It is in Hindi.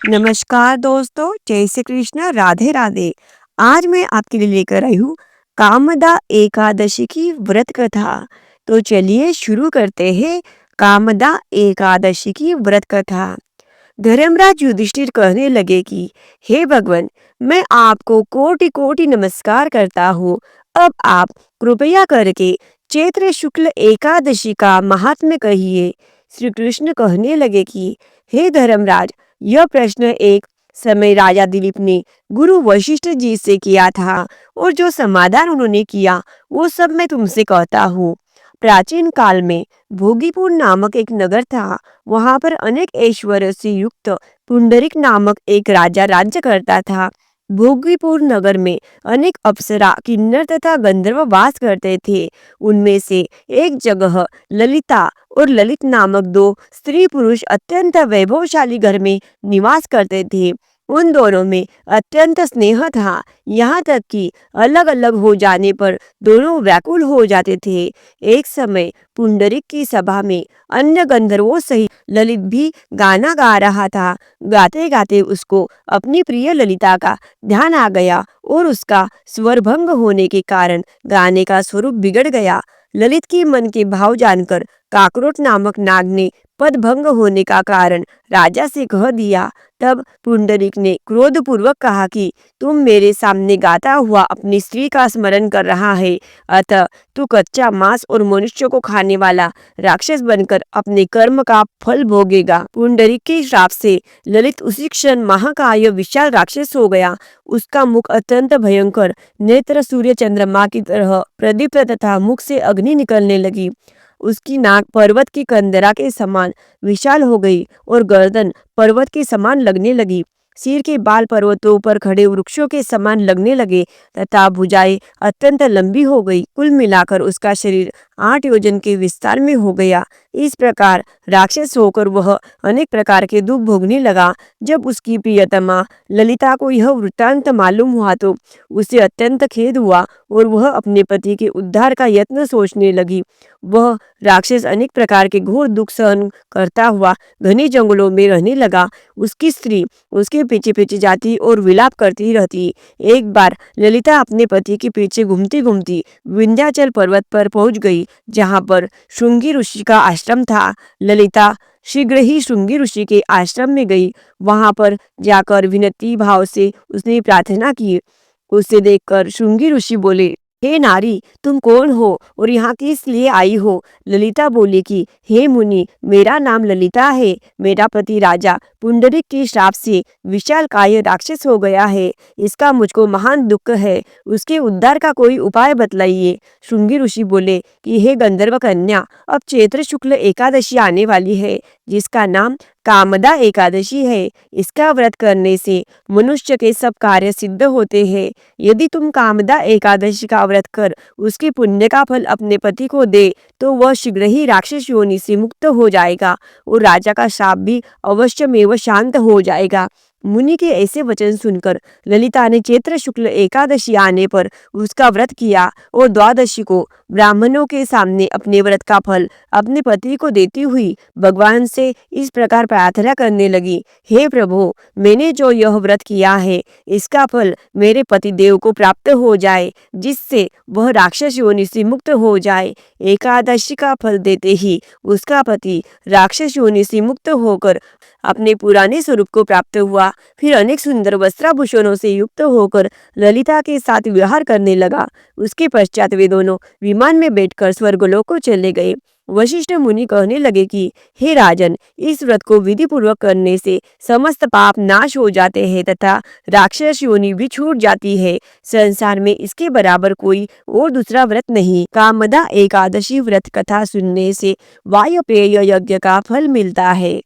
नमस्कार दोस्तों, जय श्री कृष्ण, राधे राधे। आज मैं आपके लिए लेकर आई हूँ कामदा एकादशी की व्रत कथा। तो चलिए शुरू करते हैं कामदा एकादशी की व्रत कथा। धर्मराज युधिष्ठिर कहने लगे कि हे भगवान, मैं आपको कोटि कोटि नमस्कार करता हूँ। अब आप कृपया करके चैत्र शुक्ल एकादशी का महात्म्य कहिए। श्री कृष्ण कहने लगे कि हे धर्मराज, यह प्रश्न एक समय राजा दिलीप ने गुरु वशिष्ठ जी से किया था, और जो समाधान उन्होंने किया वो सब मैं तुमसे कहता हूँ। प्राचीन काल में भोगीपुर नामक एक नगर था। वहां पर अनेक ऐश्वर्य से युक्त पुंडरीक नामक एक राजा राज्य करता था। भोगीपुर नगर में अनेक अप्सरा, किन्नर तथा गंधर्व वास करते थे। उनमें से एक जगह ललिता और ललित नामक दो स्त्री पुरुष अत्यंत वैभवशाली घर में निवास करते थे। उन दोनों में अत्यंत स्नेह था, यहाँ तक कि अलग अलग हो जाने पर दोनों व्याकुल हो जाते थे। एक समय पुंडरीक की सभा में अन्य गंधर्वों सहित ललित भी गाना गा रहा था। गाते गाते उसको अपनी प्रिय ललिता का ध्यान आ गया और उसका स्वर भंग होने के कारण गाने का स्वरूप बिगड़ गया। ललित की मन के भाव जानकर काकरोट नामक नाग ने पद भंग होने का कारण राजा से कह दिया। तब पुंडरीक ने क्रोधपूर्वक कहा कि तुम मेरे सामने गाता हुआ अपनी स्त्री का स्मरण कर रहा है, अतः तू कच्चा मांस और मनुष्य को खाने वाला राक्षस बनकर अपने कर्म का फल भोगेगा। पुंडरीक के श्राप से ललित उसी क्षण महाकाय विशाल राक्षस हो गया। उसका मुख अत्यंत भयंकर, नेत्र सूर्य चंद्रमा की तरह प्रदीप्त तथा मुख से अग्नि निकलने लगी। उसकी नाक पर्वत की कंदरा के समान विशाल हो गई और गर्दन पर्वत के समान लगने लगी। सिर के बाल पर्वतों पर खड़े वृक्षों के समान लगने लगे तथा भुजाएं अत्यंत लंबी हो गई। कुल मिलाकर उसका शरीर 8 योजन के विस्तार में हो गया। इस प्रकार राक्षस होकर वह अनेक प्रकार के दुख भोगने लगा। जब उसकी प्रियतमा ललिता को यह वृत्तांत मालूम हुआ तो उसे अत्यंत खेद हुआ और वह अपने पति के उद्धार का यत्न सोचने लगी। वह राक्षस अनेक प्रकार के घोर दुख सहन करता हुआ घने जंगलों में रहने लगा। उसकी स्त्री उसके पीछे पीछे जाती और विलाप करती रहती। एक बार ललिता अपने पति के पीछे घूमती घूमती विंध्याचल पर्वत पर पहुंच गई, जहां पर श्रृंगी ऋषि का आश्रम था। ललिता शीघ्र ही श्रृंगी ऋषि के आश्रम में गई। वहां पर जाकर विनती भाव से उसने प्रार्थना की। उसे देखकर श्रृंगी ऋषि बोले, हे नारी, तुम कौन हो और यहाँ किस लिए आई हो? ललिता बोली कि हे मुनि, मेरा नाम ललिता है। मेरा पति राजा पुंडरीक के श्राप से विशाल काय राक्षस हो गया है। इसका मुझको महान दुख है। उसके उद्धार का कोई उपाय बतलाइए। श्रृंगी ऋषि बोले कि हे गंधर्व कन्या, अब चैत्र शुक्ल एकादशी आने वाली है, जिसका नाम कामदा एकादशी है। इसका व्रत करने से मनुष्य के सब कार्य सिद्ध होते हैं। यदि तुम कामदा एकादशी का व्रत कर उसके पुण्य का फल अपने पति को दे तो वह शीघ्र ही राक्षस योनि से मुक्त हो जाएगा और राजा का शाप भी अवश्यमेव शांत हो जाएगा। मुनि के ऐसे वचन सुनकर ललिता ने चैत्र शुक्ल एकादशी आने पर उसका व्रत किया और द्वादशी को ब्राह्मणों के सामने अपने व्रत का फल अपने पति को देती हुई भगवान से इस प्रकार प्रार्थना करने लगी, हे प्रभु, मैंने जो यह व्रत किया है इसका फल मेरे पति देव को प्राप्त हो जाए, जिससे वह राक्षस योनि से मुक्त हो जाए। एकादशी का फल देते ही उसका पति राक्षस योनि से मुक्त होकर अपने पुराने स्वरूप को प्राप्त हुआ। फिर अनेक सुंदर वस्त्राभूषणों से युक्त होकर ललिता के साथ विहार करने लगा। उसके पश्चात वे दोनों विमान में बैठकर स्वर्गलोक को चले गए। वशिष्ठ मुनि कहने लगे कि हे राजन, इस व्रत को विधि पूर्वक करने से समस्त पाप नाश हो जाते हैं तथा राक्षस योनि भी छूट जाती है। संसार में इसके बराबर कोई और दूसरा व्रत नहीं। कामदा एकादशी व्रत कथा सुनने से वायपेय यज्ञ का फल मिलता है।